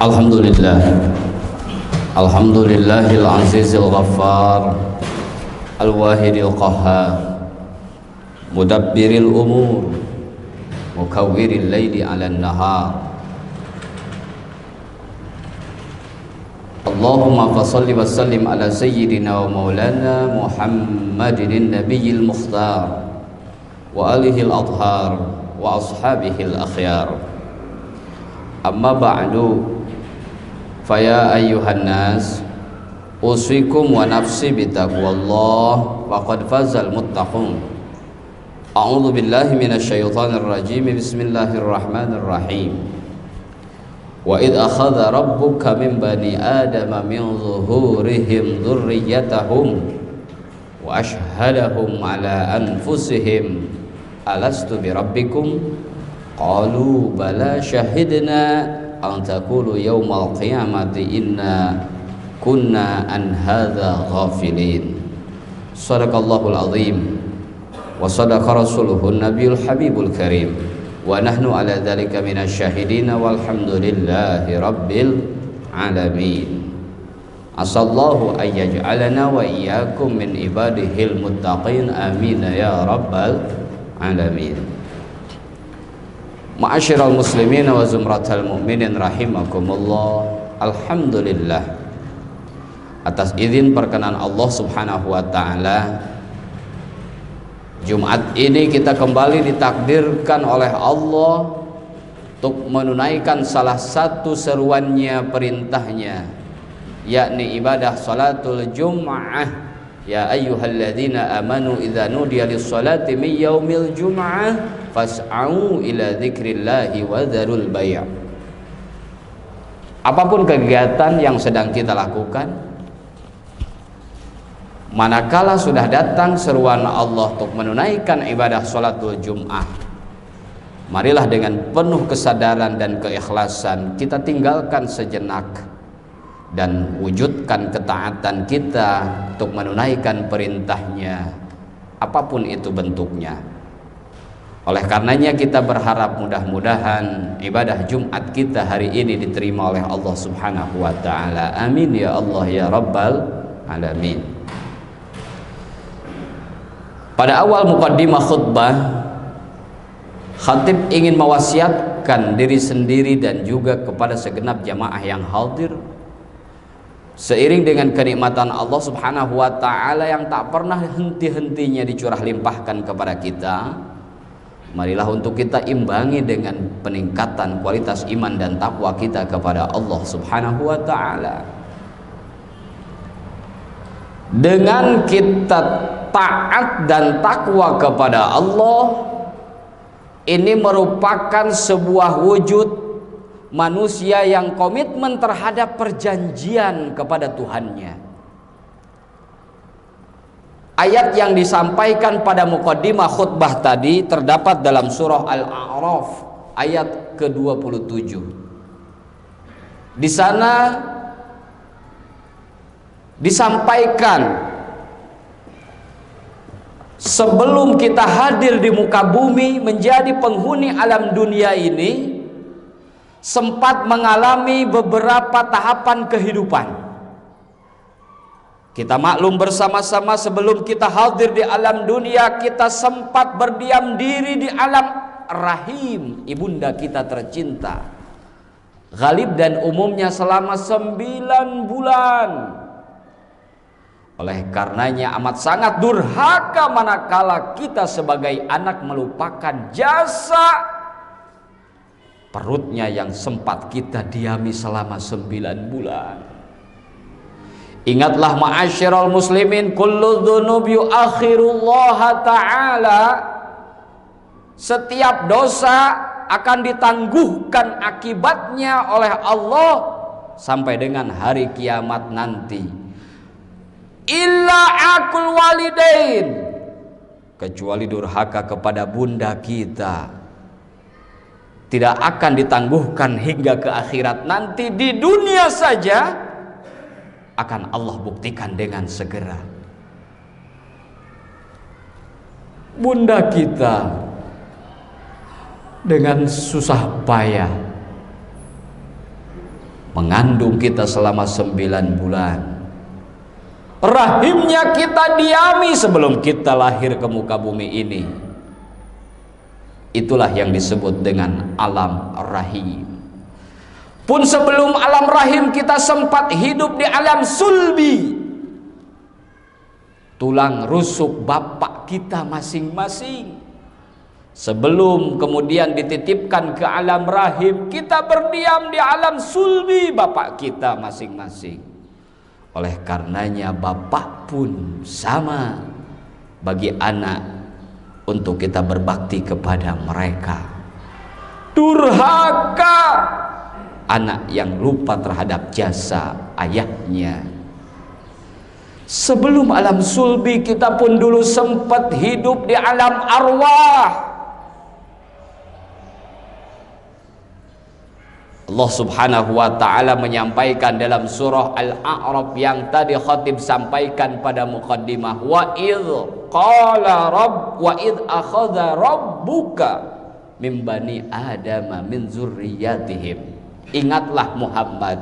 Alhamdulillah, Alhamdulillahil azizil ghaffar, al-wahidil qahhar, mudabbiril umur, mukawwiril laili 'alan nahar. Allahumma fassalli wa sallim ala sayyidina wa maulana Muhammadin nabiyil mukhtar wa alihil athhar wa ashabihil akhyar. Amma ba'du, faya ayyuhan nas, usikum wa nafsi bitaqwallah, faqad fazal muttaqun. A'udzu billahi minasyaitonir rajim. Bismillahirrahmanirrahim. Wa id akhadha rabbuka min bani adama min zuhurihim dzurriyyatahum wa ashhadahum ala anfusihim alastu birabbikum qalu bala syahidna an taqulu yaumal qiyamati inna kunna an hadza ghafilin. Shadaqallahul azim wa sadaqa rasuluhun nabiyul habibul karim wa nahnu ala dzalika minasyahidina walhamdulillahi rabbil alamin. Asallahu ayyaj'alana wa iyyakum min ibadihil muttaqin, amin ya rabbal alamin. Ma'asyiral muslimin wa zumratal mu'minin rahimakumullah. Alhamdulillah, atas izin perkenan Allah subhanahu wa ta'ala, Jumat ini kita kembali ditakdirkan oleh Allah untuk menunaikan salah satu seruannya, perintahnya, yakni ibadah salatul jum'ah. Ya ayyuhalladzina amanu idza nudiya lis-salati min yaumil jum'ah fas'au ila dzikrillahi wa dzarul bai'. Apapun kegiatan yang sedang kita lakukan, manakala sudah datang seruan Allah untuk menunaikan ibadah salatul jum'ah, marilah dengan penuh kesadaran dan keikhlasan kita tinggalkan sejenak dan wujudkan ketaatan kita untuk menunaikan perintahnya, apapun itu bentuknya. Oleh karenanya kita berharap mudah-mudahan ibadah Jumat kita hari ini diterima oleh Allah subhanahu wa ta'ala. Amin ya Allah ya rabbal alamin. Pada awal muqaddimah khutbah, khatib ingin mewasiatkan diri sendiri dan juga kepada segenap jamaah yang hadir, seiring dengan kenikmatan Allah subhanahu wa ta'ala yang tak pernah henti-hentinya dicurah limpahkan kepada kita, marilah untuk kita imbangi dengan peningkatan kualitas iman dan takwa kita kepada Allah subhanahu wa ta'ala. Dengan kita taat dan takwa kepada Allah, ini merupakan sebuah wujud manusia yang komitmen terhadap perjanjian kepada Tuhannya. Ayat yang disampaikan pada muqaddimah khutbah tadi terdapat dalam surah Al-A'raf ayat ke-27. Di sana disampaikan sebelum kita hadir di muka bumi menjadi penghuni alam dunia ini, sempat mengalami beberapa tahapan kehidupan. Kita maklum bersama-sama, sebelum kita hadir di alam dunia, kita sempat berdiam diri di alam rahim ibunda kita tercinta, ghalib dan umumnya selama 9 bulan. Oleh karenanya amat sangat durhaka manakala kita sebagai anak melupakan jasa perutnya yang sempat kita diami selama 9 bulan. Ingatlah ma'asyiral muslimin, kullu dzunub yu'akhirullah ta'ala. Setiap dosa akan ditangguhkan akibatnya oleh Allah sampai dengan hari kiamat nanti. Illa aqul walidain, kecuali durhaka kepada bunda kita, tidak akan ditangguhkan hingga ke akhirat nanti. Di dunia saja akan Allah buktikan dengan segera. Bunda kita dengan susah payah mengandung kita selama 9 bulan. Rahimnya kita diami sebelum kita lahir ke muka bumi ini. Itulah yang disebut dengan alam rahim. Pun sebelum alam rahim kita sempat hidup di alam sulbi, tulang rusuk bapak kita masing-masing. Sebelum kemudian dititipkan ke alam rahim, kita berdiam di alam sulbi bapak kita masing-masing. Oleh karenanya bapak pun sama bagi anak untuk kita berbakti kepada mereka. Durhaka anak yang lupa terhadap jasa ayahnya. Sebelum alam sulbi kita pun dulu sempat hidup di alam arwah. Allah subhanahu wa ta'ala menyampaikan dalam surah Al-A'raf yang tadi khatib sampaikan pada muqaddimah, wa idh akhadha rabbuka min bani adama min zurriyatihim. Ingatlah Muhammad,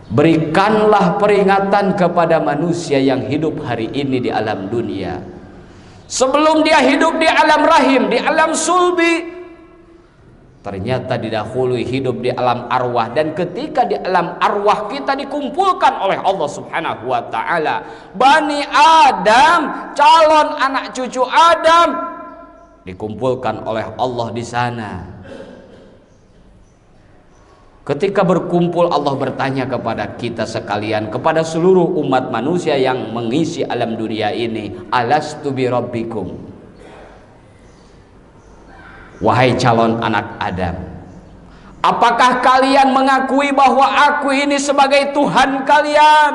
berikanlah peringatan kepada manusia yang hidup hari ini di alam dunia. Sebelum dia hidup di alam rahim, di alam sulbi, ternyata didahului hidup di alam arwah. Dan ketika di alam arwah kita dikumpulkan oleh Allah subhanahu wa ta'ala, Bani Adam, calon anak cucu Adam, dikumpulkan oleh Allah di sana. Ketika berkumpul, Allah bertanya kepada kita sekalian, kepada seluruh umat manusia yang mengisi alam dunia ini, alastu bi rabbikum, wahai calon anak Adam, apakah kalian mengakui bahwa aku ini sebagai Tuhan kalian?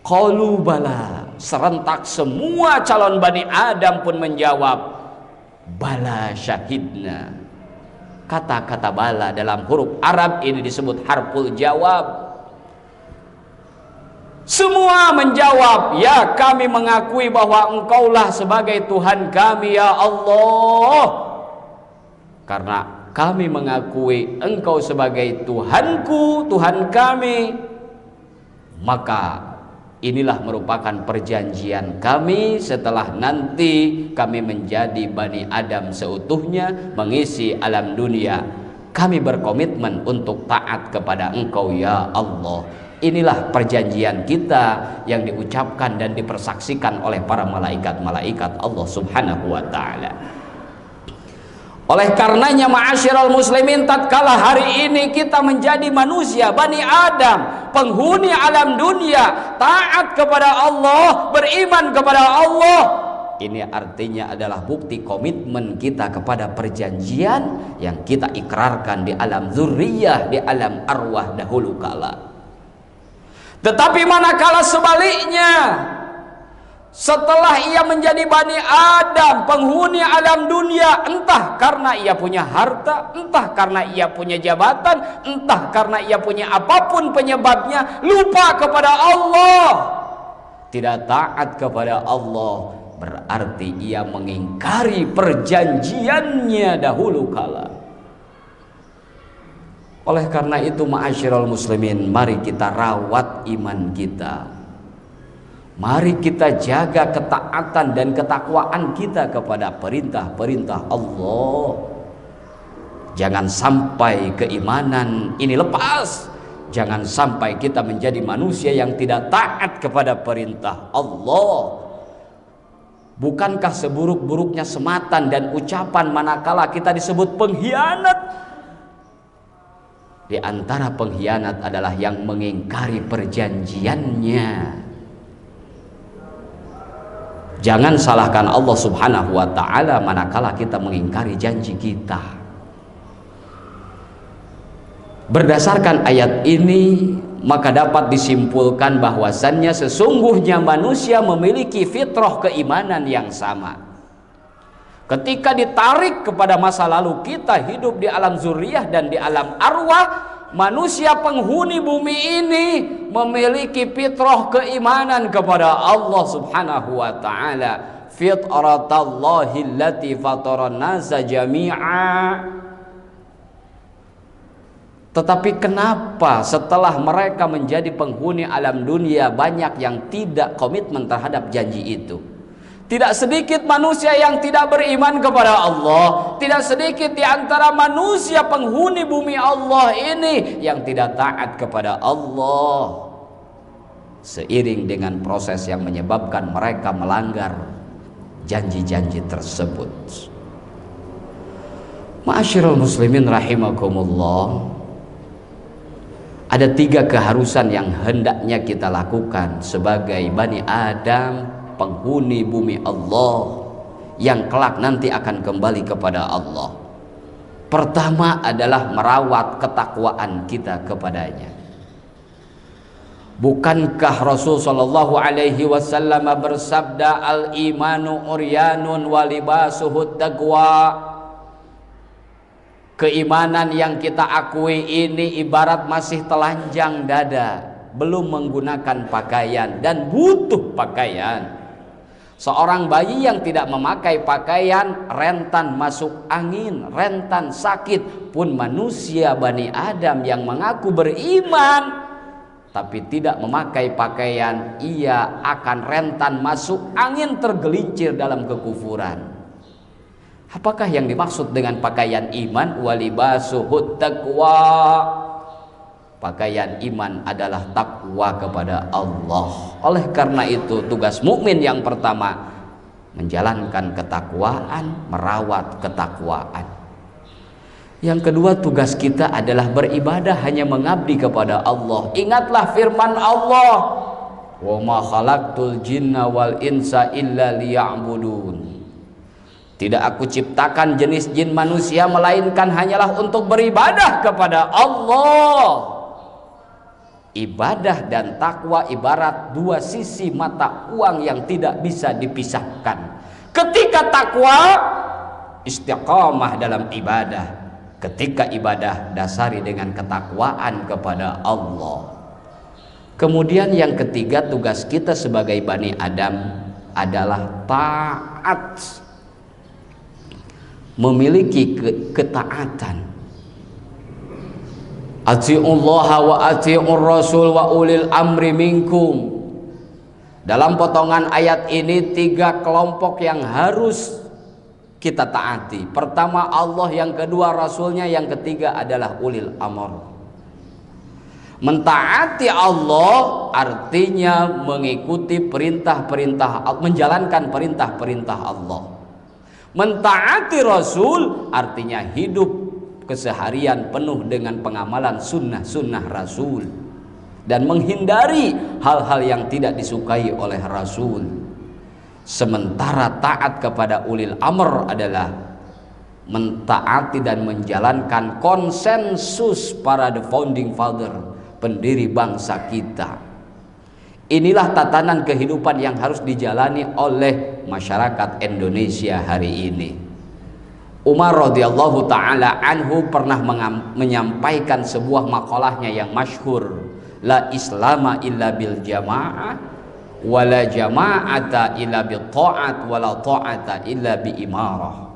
Qalu bala. Serentak semua calon Bani Adam pun menjawab, bala syahidna. Kata-kata bala dalam huruf Arab ini disebut harful jawab. Semua menjawab, ya kami mengakui bahwa engkaulah sebagai Tuhan kami ya Allah. Karena kami mengakui engkau sebagai Tuhanku, Tuhan kami, maka inilah merupakan perjanjian kami setelah nanti kami menjadi Bani Adam seutuhnya mengisi alam dunia. Kami berkomitmen untuk taat kepada engkau ya Allah. Inilah perjanjian kita yang diucapkan dan dipersaksikan oleh para malaikat-malaikat Allah subhanahu wa ta'ala. Oleh karenanya ma'asyiral muslimin, tatkala hari ini kita menjadi manusia Bani Adam, penghuni alam dunia, taat kepada Allah, beriman kepada Allah, ini artinya adalah bukti komitmen kita kepada perjanjian yang kita ikrarkan di alam zurriyah, di alam arwah dahulu kala. Tetapi manakala sebaliknya, setelah ia menjadi Bani Adam, penghuni alam dunia, entah karena ia punya harta, entah karena ia punya jabatan, entah karena ia punya apapun penyebabnya, lupa kepada Allah, tidak taat kepada Allah, berarti ia mengingkari perjanjiannya dahulu kala. Oleh karena itu ma'asyiral muslimin, mari kita rawat iman kita. Mari kita jaga ketaatan dan ketakwaan kita kepada perintah-perintah Allah. Jangan sampai keimanan ini lepas. Jangan sampai kita menjadi manusia yang tidak taat kepada perintah Allah. Bukankah seburuk-buruknya sematan dan ucapan manakala kita disebut pengkhianat? Di antara pengkhianat adalah yang mengingkari perjanjiannya. Jangan salahkan Allah subhanahu wa ta'ala manakala kita mengingkari janji kita. Berdasarkan ayat ini, maka dapat disimpulkan bahwasannya sesungguhnya manusia memiliki fitrah keimanan yang sama. Ketika ditarik kepada masa lalu, kita hidup di alam zuriyah dan di alam arwah, manusia penghuni bumi ini memiliki fitrah keimanan kepada Allah subhanahu wa ta'ala. fitratallahi allati fataran nasa jami'a. Tetapi kenapa setelah mereka menjadi penghuni alam dunia banyak yang tidak komitmen terhadap janji itu? Tidak sedikit manusia yang tidak beriman kepada Allah, tidak sedikit di antara manusia penghuni bumi Allah ini yang tidak taat kepada Allah. Seiring dengan proses yang menyebabkan mereka melanggar janji-janji tersebut. Ma'asyiral muslimin rahimakumullah. Ada 3 keharusan yang hendaknya kita lakukan sebagai Bani Adam, penghuni bumi Allah yang kelak nanti akan kembali kepada Allah. Pertama adalah merawat ketakwaan kita kepadanya. Bukankah Rasul sallallahu alaihi wasallam bersabda, al-imanu uryanun wa libasuhut taqwa? Keimanan yang kita akui ini ibarat masih telanjang dada, belum menggunakan pakaian dan butuh pakaian. Seorang bayi yang tidak memakai pakaian rentan masuk angin, rentan sakit. Pun manusia Bani Adam yang mengaku beriman tapi tidak memakai pakaian, ia akan rentan masuk angin, tergelincir dalam kekufuran. Apakah yang dimaksud dengan pakaian iman? Walibasuhut taqwa. Pakaian iman adalah takwa kepada Allah. Oleh karena itu tugas mukmin yang pertama menjalankan ketakwaan, merawat ketakwaan. Yang kedua tugas kita adalah beribadah, hanya mengabdi kepada Allah. Ingatlah firman Allah, wa ma khalaqtul jinna wal insa illa liya'budun. Tidak aku ciptakan jenis jin manusia melainkan hanyalah untuk beribadah kepada Allah. Ibadah dan takwa ibarat 2 sisi mata uang yang tidak bisa dipisahkan. Ketika takwa, istiqamah dalam ibadah. Ketika ibadah, dasari dengan ketakwaan kepada Allah. Kemudian yang ketiga, tugas kita sebagai Bani Adam adalah taat. Memiliki ketaatan. Atiullaha wa atiur rasul wa ulil amri minkum. Dalam potongan ayat ini 3 kelompok yang harus kita taati. Pertama Allah, yang kedua Rasulnya, yang ketiga adalah ulil amr. Mentaati Allah artinya mengikuti perintah-perintah, menjalankan perintah-perintah Allah. Mentaati Rasul artinya hidup keseharian penuh dengan pengamalan sunnah-sunnah Rasul dan menghindari hal-hal yang tidak disukai oleh Rasul. Sementara taat kepada ulil amr adalah mentaati dan menjalankan konsensus para the founding father, pendiri bangsa kita. Inilah tatanan kehidupan yang harus dijalani oleh masyarakat Indonesia hari ini. Umar radhiyallahu taala anhu pernah menyampaikan sebuah makalahnya yang masyhur, la islama illa bil jamaah wala jama'ata illa bi ta'at wala ta'ata illa bi imarah.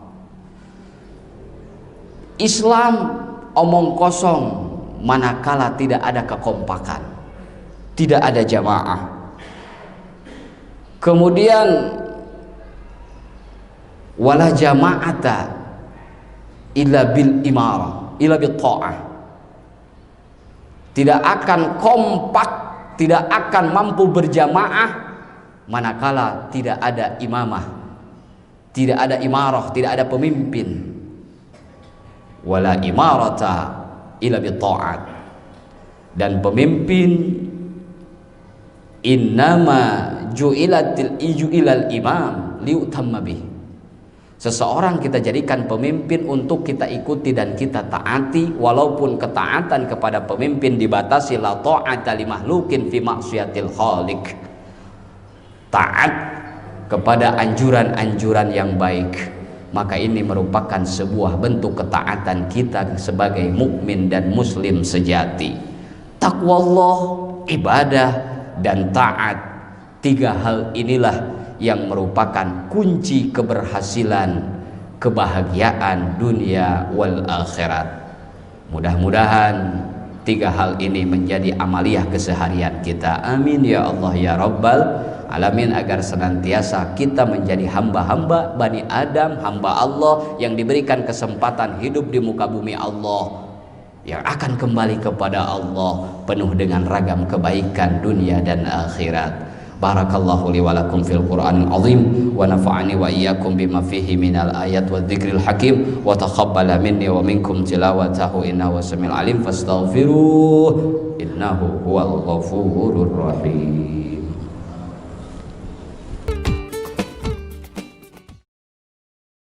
Islam omong kosong manakala tidak ada kekompakan, tidak ada jamaah. Kemudian wala jama'ata illa bil imarah illa bi ta'ah. Tidak akan kompak, tidak akan mampu berjamaah manakala tidak ada imamah, tidak ada imarah, tidak ada pemimpin. Wala imarata illa bi ta'at. Dan pemimpin innama ju'ilal imam liutamma bih. Seseorang kita jadikan pemimpin untuk kita ikuti dan kita taati, walaupun ketaatan kepada pemimpin dibatasi, la ta'ata li mahlukin fi maksiatil khaliq. Taat kepada anjuran-anjuran yang baik, maka ini merupakan sebuah bentuk ketaatan kita sebagai mukmin dan muslim sejati. Taqwallah, ibadah dan taat, 3 hal inilah yang merupakan kunci keberhasilan, kebahagiaan dunia wal akhirat. Mudah-mudahan 3 hal ini menjadi amaliyah keseharian kita. Amin ya Allah ya Rabbal alamin, agar senantiasa kita menjadi hamba-hamba Bani Adam, hamba Allah yang diberikan kesempatan hidup di muka bumi Allah, yang akan kembali kepada Allah penuh dengan ragam kebaikan dunia dan akhirat. Barakallahu li wa lakum fil Qur'anil azim wa nafa'ani wa iyyakum bima fihi minal ayat wa dzikril hakim wa taqabbala minni wa minkum tilawatahu innahu samiul alim fastaghfiruh innahu huwal ghafurur rahim.